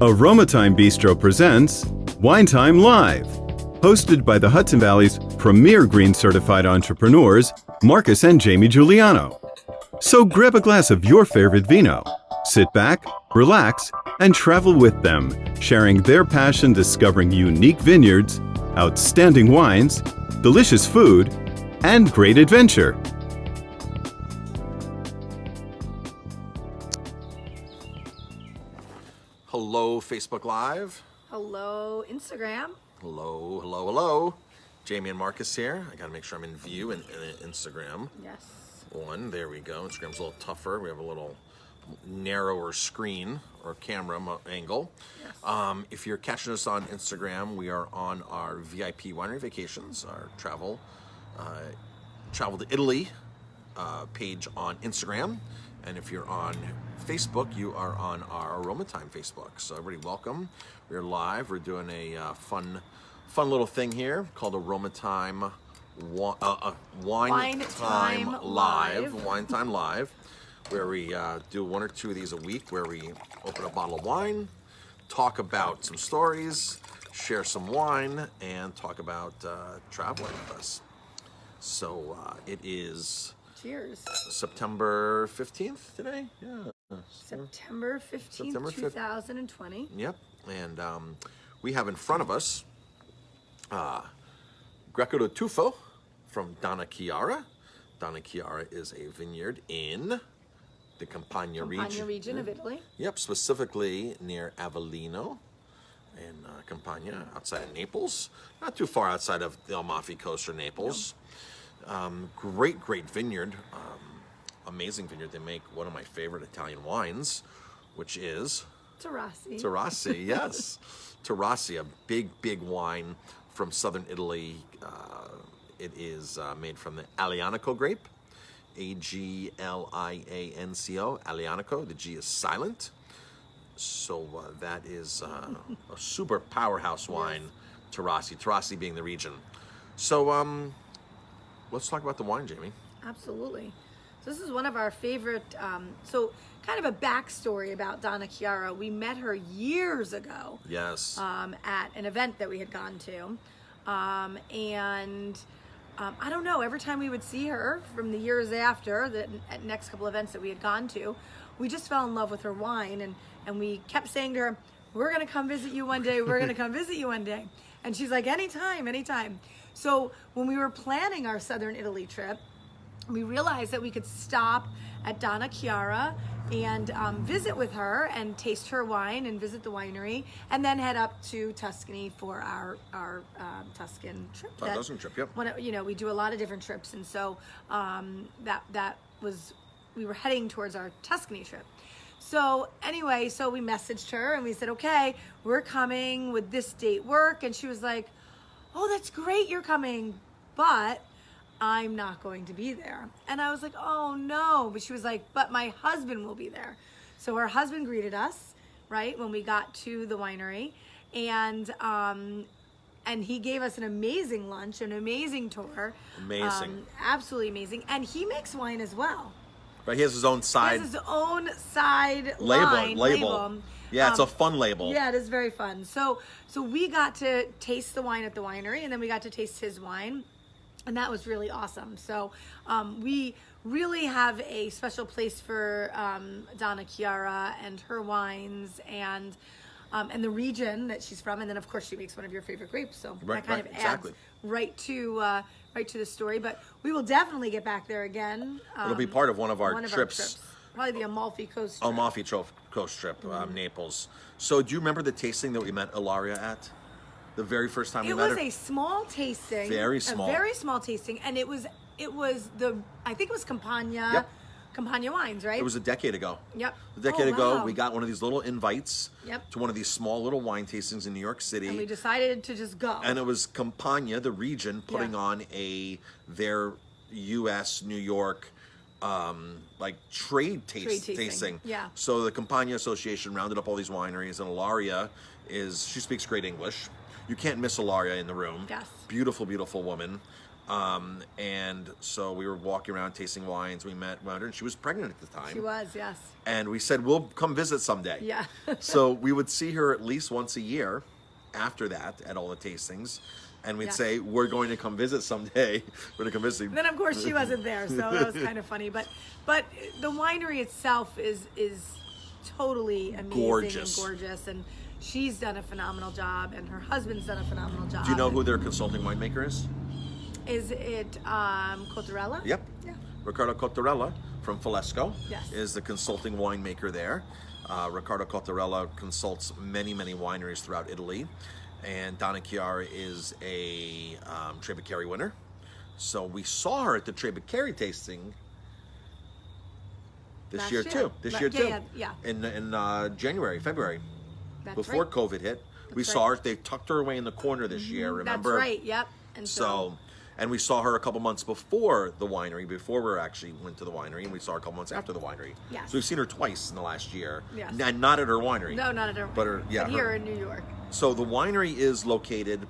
Aroma Thyme Bistro presents Wine Thyme Live, hosted by the Hudson Valley's premier green certified entrepreneurs, Marcus and Jamie Guiliano. So grab a glass of your favorite vino, sit back, relax, and travel with them, sharing their passion discovering unique vineyards, outstanding wines, delicious food, and great adventure. Hello, Facebook Live. Hello, Instagram. Hello, hello, hello. Jamie and Marcus here. I gotta make sure I'm in view in Instagram. Yes. One, there we go. Instagram's a little tougher. We have a little narrower screen or camera angle. Yes. If you're catching us on Instagram, we are on our VIP winery vacations, our travel to Italy page on Instagram. And if you're on Facebook, you are on our Aroma Thyme Facebook. So everybody, welcome. We're live. We're doing a fun little thing here called Aroma Thyme Wine Thyme Live. Wine Thyme Live, where we do one or two of these a week, where we open a bottle of wine, talk about some stories, share some wine, and talk about traveling with us. So it is... Cheers. September 15th today? Yeah. September 15th, 2020. Yep. And we have in front of us Greco de Tufo from Donna Chiara. Donna Chiara is a vineyard in the Campagna region of Italy. Yep, specifically near Avellino in Campagna, outside of Naples. Not too far outside of the Amalfi Coast or Naples. Great vineyard, amazing vineyard. They make one of my favorite Italian wines, which is Terrassi, yes. Terrassi, a big wine from southern Italy. It is made from the Aglianico grape, Aglianco, Aglianico. The G is silent. So that is a super powerhouse wine, yes. Terrassi being the region. So, let's talk about the wine, Jamie. Absolutely. So this is one of our favorite, so kind of a backstory about Donna Chiara. We met her years ago. Yes. At an event that we had gone to. I don't know, every time we would see her from the years after, the next couple events that we had gone to, we just fell in love with her wine. And we kept saying to her, we're going to come visit you one day. We're going to come visit you one day. And she's like, anytime. So when we were planning our Southern Italy trip, we realized that we could stop at Donna Chiara and visit with her and taste her wine and visit the winery, and then head up to Tuscany for our Tuscan trip. Tuscan trip, yep. We do a lot of different trips, and so we were heading towards our Tuscany trip. So anyway, so we messaged her and we said, okay, we're coming, would this date work? And she was like, oh, that's great you're coming, but I'm not going to be there. And I was like, oh no. But she was like, but my husband will be there. So her husband greeted us, right, when we got to the winery. And he gave us an amazing lunch, an amazing tour. Amazing. Absolutely amazing. And he makes wine as well. Right, he has his own side. He has his own side label. Yeah, it's a fun label. Yeah, it is very fun. So we got to taste the wine at the winery, and then we got to taste his wine, and that was really awesome. So we really have a special place for Donna Chiara and her wines and the region that she's from, and then of course she makes one of your favorite grapes. So that kind of adds right to the story. But we will definitely get back there again. It'll be part of one of our trips. Probably the Amalfi Coast trip. Amalfi Coast trip, Naples. So do you remember the tasting that we met Ilaria at? The very first time we met her? It was a small tasting. Very small. A very small tasting. And I think it was Campagna. Yep. Campagna wines, right? It was a decade ago. Yep. A decade ago, we got one of these little invites to one of these small little wine tastings in New York City. And we decided to just go. And it was Campagna, the region, putting on their U.S., New York, trade tasting. Yeah. So the Campagna Association rounded up all these wineries, and Ilaria she speaks great English. You can't miss Ilaria in the room. Yes. Beautiful, beautiful woman. And so we were walking around tasting wines. We met her, and she was pregnant at the time. She was, yes. And we said, we'll come visit someday. Yeah. So we would see her at least once a year after that at all the tastings. And we'd say, we're going to come visit someday. We're going to come visit. And then, of course, she wasn't there, so that was kind of funny. But the winery itself is totally amazing Gorgeous. and gorgeous. And she's done a phenomenal job, and her husband's done a phenomenal job. Do you know who their consulting winemaker is? Is it Cottarella? Yep. Yeah. Riccardo Cottarella from Falesco Yes. is the consulting winemaker there. Riccardo Cottarella consults many, many wineries throughout Italy. And Donna Chiara is a Trebbiacari winner. So we saw her at the Trebbiacari tasting this year too. Yeah. In January, February, That's before right. COVID hit. We saw her. They tucked her away in the corner this year. Remember? That's right. Yep. And So, and we saw her a couple months before the winery, before we actually went to the winery, and we saw her a couple months after the winery. Yes. So we've seen her twice in the last year. Yes. And not at her winery. No, not at her. But here in New York. So the winery is located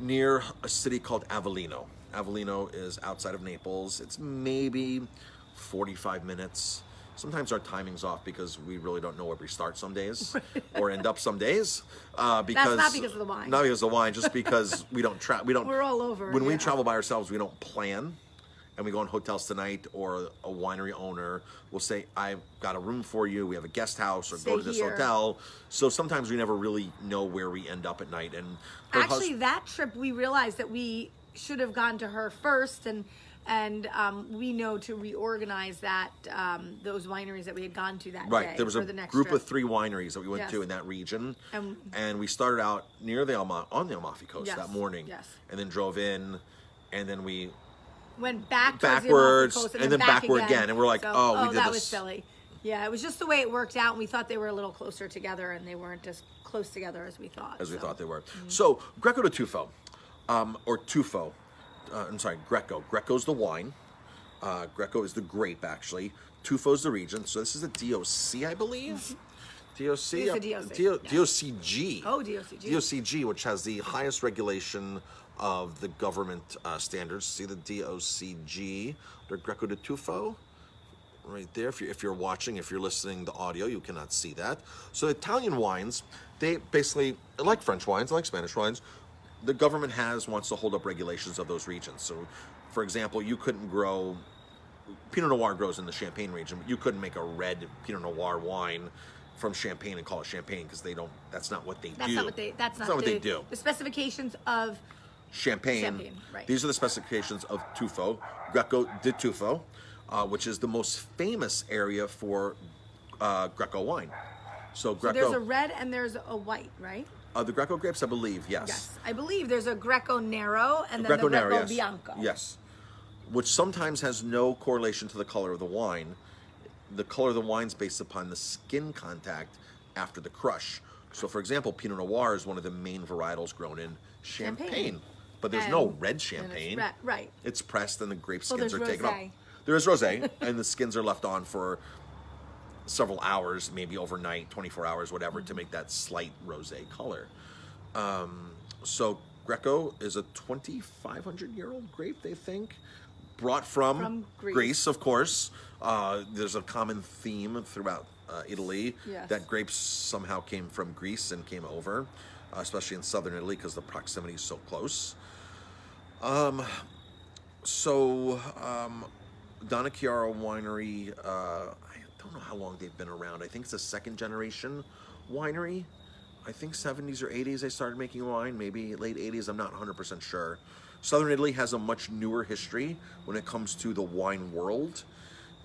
near a city called Avellino. Avellino is outside of Naples. It's maybe 45 minutes. Sometimes our timing's off because we really don't know where we start some days or end up some days. Because That's not because of the wine. Not because of the wine, just because we don't We're all over. When we yeah. travel by ourselves, we don't plan. And we go in hotels tonight, or a winery owner will say, I've got a room for you. We have a guest house, or Stay go to this here. hotel. So sometimes we never really know where we end up at night. And her Actually, that trip we realized that we should have gone to her first, and we know to reorganize that those wineries that we had gone to that day. Right, there was for a the next group trip. of 3 wineries that we went Yes. to in that region, And- and we started out near the on the Amalfi Coast Yes, that morning, yes. and then drove in, and then we went back towards the backwards, Amalfi Coast and then back backward again, and we're like, So- oh, we did that this. was silly. Yeah, it was just the way it worked out, and we thought they were a little closer together, and they weren't as close together as we thought. As we so. thought they were. So Greco de Tufo, or Tufo, I'm sorry, Greco. Greco's the wine. Greco is the grape, actually. Tufo's the region. So this is a DOC, I believe. DOC? It's a DOC, yeah. DOCG. Oh, DOCG. DOCG, which has the highest regulation of the government standards. See the DOCG, the Greco de Tufo? Right there. If you're watching, if you're listening to audio, you cannot see that. So Italian wines, they basically, like French wines, like Spanish wines, the government wants to hold up regulations of those regions. So, for example, you couldn't grow, Pinot Noir grows in the Champagne region, but you couldn't make a red Pinot Noir wine from Champagne and call it Champagne, because that's not what they do. That's not what they do. The specifications of Champagne, right. These are the specifications of Tufo, Greco de Tufo, which is the most famous area for Greco wine. So So there's a red and there's a white, right? The Greco grapes, I believe, yes. Yes, I believe there's a Greco Nero and then Greco the Greco Nero, yes. Bianco. Yes. Which sometimes has no correlation to the color of the wine. The color of the wine is based upon the skin contact after the crush. So, for example, Pinot Noir is one of the main varietals grown in Champagne. But there's no red Champagne. Right. It's pressed and the grape Well, skins there's are taken off. rosé. There is rosé, and the skins are left on for several hours, maybe overnight, 24 hours, whatever, to make that slight rosé color. So Greco is a 2,500-year-old grape, they think, brought from Greece, of course. There's a common theme throughout Italy that grapes somehow came from Greece and came over, especially in southern Italy because the proximity is so close. Donna Chiara Winery, I don't know how long they've been around. I think it's a second generation winery. I think 70s or 80s they started making wine, maybe late 80s, I'm not 100% sure. Southern Italy has a much newer history when it comes to the wine world.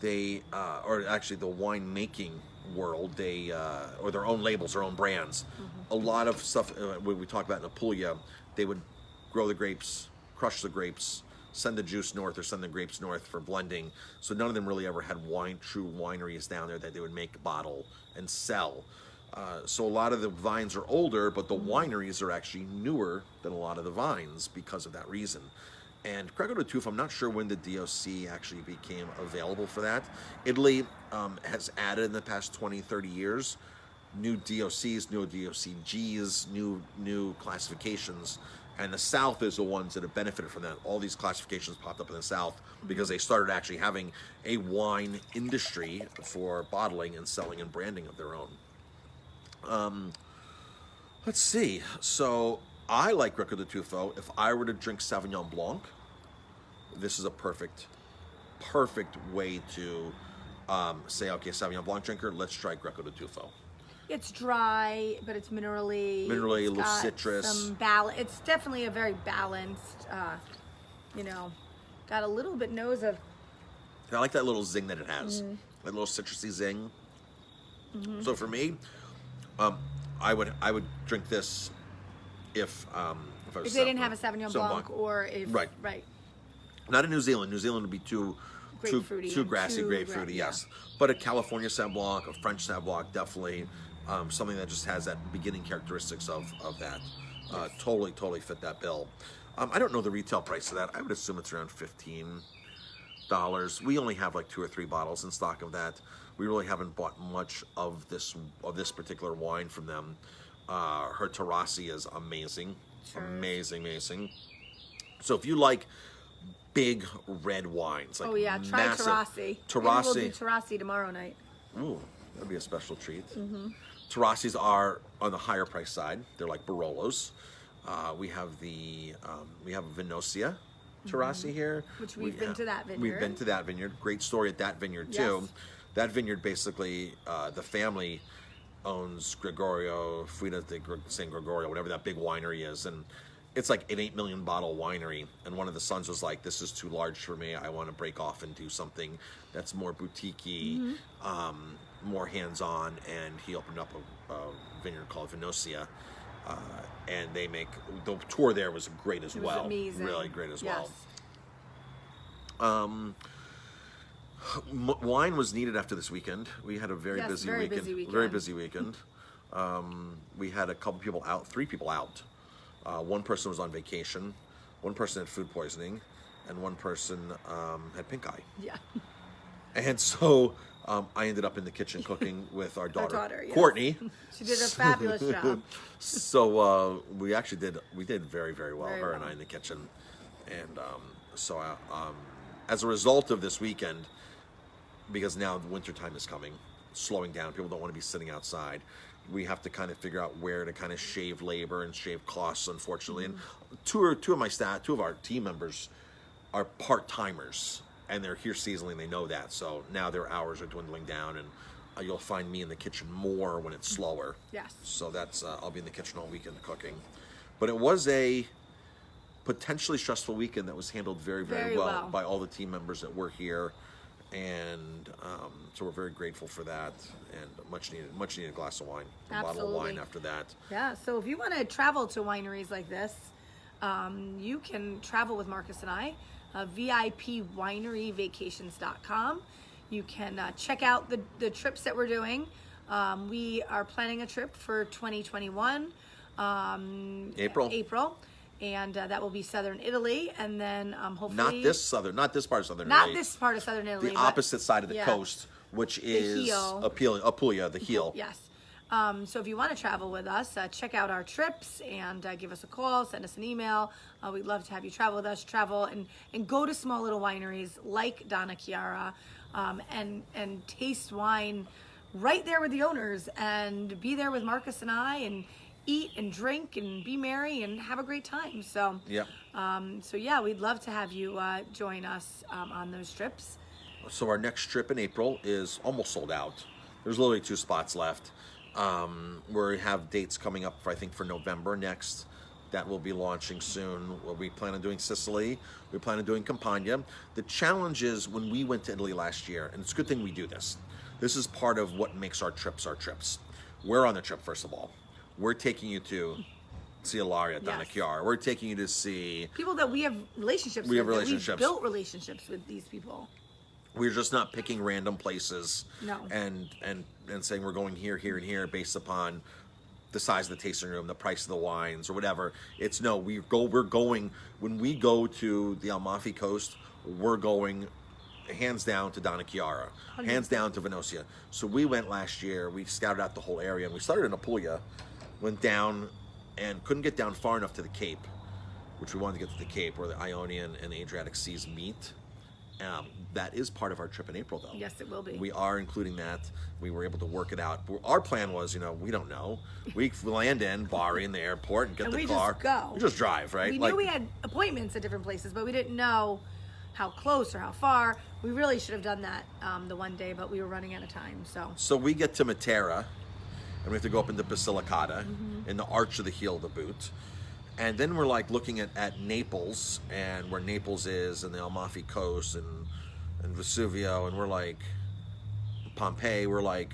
Or actually the wine making world, or their own labels, their own brands. A lot of stuff, when we talk about in Apulia, they would grow the grapes, crush the grapes, send the juice north or send the grapes north for blending. So none of them really ever had true wineries down there that they would make, bottle, and sell. So a lot of the vines are older, but the wineries are actually newer than a lot of the vines because of that reason. And Greco de Tufo, I'm not sure when the DOC actually became available for that. Italy has added in the past 20, 30 years new DOCs, new DOCGs, new classifications. And the South is the ones that have benefited from that. All these classifications popped up in the South because they started actually having a wine industry for bottling and selling and branding of their own. Let's see. So I like Greco de Tufo. If I were to drink Sauvignon Blanc, this is a perfect way to say, okay, Sauvignon Blanc drinker, let's try Greco de Tufo. It's dry, but it's minerally. Minerally, a little got citrus. It's definitely a very balanced, got a little bit nose of. I like that little zing that it has. That little citrusy zing. So for me, I would drink this if they didn't have a Sauvignon Blanc or if right. Not in New Zealand. New Zealand would be too grassy, grapefruity, yes. But a California Sauv Blanc, a French Sauv Blanc, definitely something that just has that beginning characteristics of that. Totally fit that bill. I don't know the retail price of that. I would assume it's around $15. We only have like 2 or 3 bottles in stock of that. We really haven't bought much of this particular wine from them. Her Terrassi is amazing. Sure. Amazing. So if you like big red wines, like try Terrassi. We'll do Terrassi tomorrow night. Ooh, that'd be a special treat. Terrassis are on the higher price side. They're like Barolos. We have Vinosia Terrassi here, which we've been to that vineyard. We've been to that vineyard. Great story at that vineyard too. That vineyard, basically, the family owns Gregorio, Fuida de San Gregorio, whatever that big winery is, and it's like an 8 million bottle winery. And one of the sons was like, "This is too large for me. I want to break off and do something that's more boutique-y, more hands-on." And he opened up a vineyard called Vinosia, and they make the tour there was great as well. Amazing. Really great as well. Wine was needed after this weekend. We had a very busy weekend. Very busy weekend. We had a couple people out, 3 people out. One person was on vacation, one person had food poisoning, and one person had pink eye. Yeah. And so I ended up in the kitchen cooking with our daughter yes. Courtney. She did a fabulous job. So we did very, very well, her and I in the kitchen. And so as a result of this weekend, because now the winter time is coming, slowing down, people don't want to be sitting outside. We have to kind of figure out where to kind of shave labor and shave costs, unfortunately. And two of our team members are part-timers, and they're here seasonally, and they know that. So now their hours are dwindling down, and you'll find me in the kitchen more when it's slower. Yes. So that's I'll be in the kitchen all weekend cooking. But it was a potentially stressful weekend that was handled very, very well by all the team members that were here. And so we're very grateful for that, and much needed glass of wine, a bottle of wine after that. Yeah, so if you want to travel to wineries like this, you can travel with Marcus and I, VIPwineryvacations.com. You can check out the trips that we're doing. We are planning a trip for 2021, April. And that will be southern Italy, and then hopefully not this part of southern Italy. Not this part of southern Italy. The opposite side of the coast, which is Apulia, the heel. Yes. So if you want to travel with us, check out our trips and give us a call, send us an email. We'd love to have you travel with us. Travel and go to small little wineries like Donna Chiara, and taste wine right there with the owners, and be there with Marcus and I, and eat and drink and be merry and have a great time. So we'd love to have you join us on those trips. So our next trip in April is almost sold out. There's literally 2 spots left. We have dates coming up for November next. That will be launching soon. We plan on doing Sicily. We plan on doing Campagna. The challenge is, when we went to Italy last year, and it's a good thing we do this. This is part of what makes our trips our trips. We're on the trip, first of all. We're taking you to see Ilaria, Donna Chiara. We're taking you to see people that we have relationships with. We've built relationships with these people. We're just not picking random places. No. And saying we're going here, here, and here based upon the size of the tasting room, the price of the wines, or whatever. It's no, we're going when we go to the Amalfi Coast, we're going hands down to Donna Chiara, hands down to Vinosia. So we went last year, we scouted out the whole area, and we started in Apulia, went down and couldn't get down far enough to the Cape. which we wanted to get to the Cape where the Ionian and the Adriatic Seas meet. That is part of our trip in April, though. Yes, it will be. We are including that. We were able to work it out. Our plan was, we don't know. We land in Bari in the airport and get the car. Just go. We just drive, right? We knew we had appointments at different places, but we didn't know how close or how far. We really should have done that the one day, but we were running out of time. So we get to Matera, and we have to go up into Basilicata in the arch of the heel of the boot. And then we're like looking at Naples and where Naples is and the Amalfi Coast and Vesuvio, and we're like, Pompeii, we're like,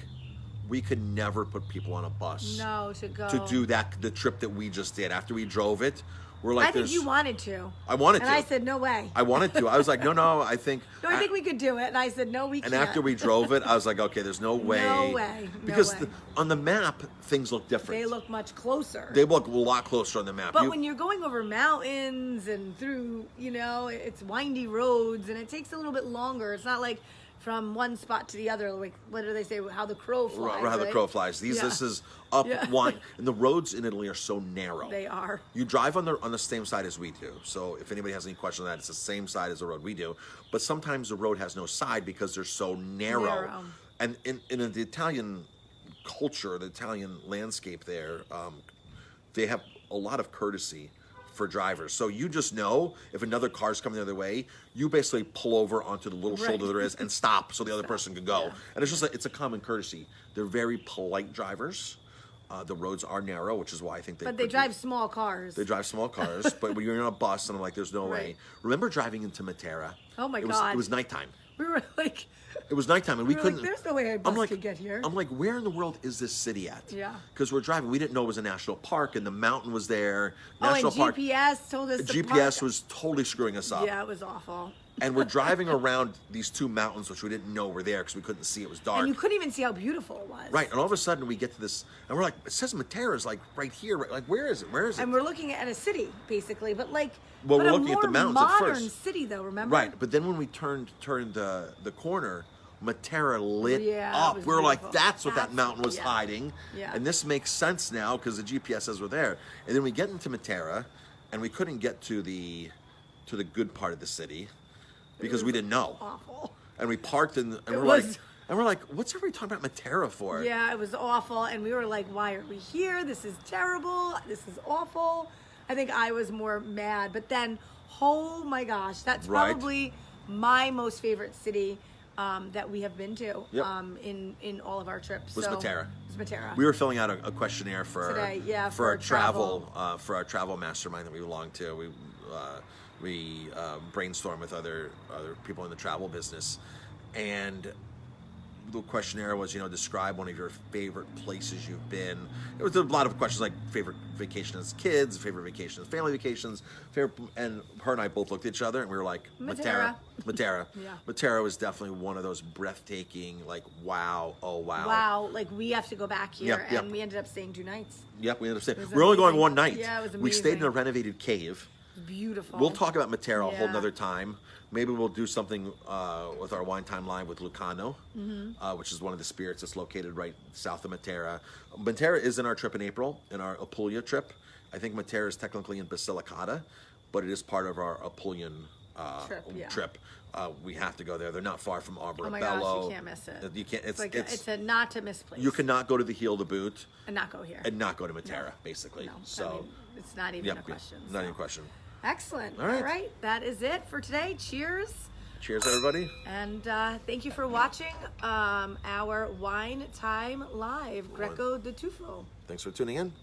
we could never put people on a bus. No, to go. To do the trip that we just did. After we drove it, we're like, I think you wanted to. I wanted to. And I said, no way. I wanted to. I was like, no, I think. No, I think we could do it. And I said, no, we can't. And after we drove it, I was like, okay, there's no way. No way. Because on the map, things look different. They look much closer. They look a lot closer on the map. But when you're going over mountains and through, it's windy roads and it takes a little bit longer. It's not like from one spot to the other, like, what do they say, how the crow flies, right? How the crow flies. This is up wine, and the roads in Italy are so narrow. They are. You drive on the same side as we do. So if anybody has any question on that, it's the same side as the road we do. But sometimes the road has no side because they're so narrow. And in the Italian culture, the Italian landscape there, they have a lot of courtesy for drivers. So you just know if another car's coming the other way, you basically pull over onto the little shoulder there is and stop so the other person can go. And it's just it's a common courtesy. They're very polite drivers. The roads are narrow, which is why I think they. But they drive small cars. They drive small cars, but when you're in a bus, and I'm like, there's no way. Remember driving into Matera? Oh my God! It was nighttime. We were like. It was nighttime, and we couldn't. Like, there's no way a bus could get here. I'm like, where in the world is this city at? Yeah. Because we're driving. We didn't know it was a national park, and the mountain was there. National park. GPS told us. GPS was totally screwing us up. Yeah, it was awful. And we're driving around these two mountains, which we didn't know were there because we couldn't see. It was dark. And you couldn't even see how beautiful it was. Right. And all of a sudden, we get to this, and we're like, it says Matera's like right here. Right? Like, where is it? Where is it? And we're looking at a city, basically, but like. Well, but we're looking at the mountains at first. Modern city, though. Remember? Right. But then when we turned the corner, Matera lit up. We were beautiful. like, that's what that mountain was hiding. Yeah. And this makes sense now because the GPS says we're there. And then we get into Matera, and we couldn't get to the good part of the city because we didn't know. Awful. And we parked and we're like, what's everybody talking about Matera for? Yeah, it was awful. And we were like, why are we here? This is terrible. This is awful. I think I was more mad. But then, oh my gosh, that's probably my most favorite city that we have been to in all of our trips. Was Matera. It was Matera. We were filling out a questionnaire for our travel mastermind that we belong to. We brainstorm with other people in the travel business, and the questionnaire was, describe one of your favorite places you've been. It was a lot of questions like favorite vacation as kids, favorite vacation as family vacations, and her and I both looked at each other and we were like, Matera. Yeah. Matera was definitely one of those breathtaking, like, wow, oh wow. Wow, like we have to go back here, Yep. and we ended up staying 2 nights. Yep, we ended up staying. We're only going one night. Yeah, it was amazing. We stayed in a renovated cave. It was beautiful. We'll talk about Matera a whole nother time. Maybe we'll do something with our Wine Thyme Live with Lucano, which is one of the spirits that's located right south of Matera. Matera is in our trip in April, in our Apulia trip. I think Matera is technically in Basilicata, but it is part of our Apulian trip. We have to go there. They're not far from Arborabello. Oh my gosh, you can't miss it. You can't. It's a not to miss place. You cannot go to the heel of the boot and not go here and not go to Matera, basically. No, so I mean, it's not even a question. Not even a question. Excellent. All right. That is it for today. Cheers. Cheers, everybody. And thank you for watching our Wine Thyme Live, Greco de Tufo. Thanks for tuning in.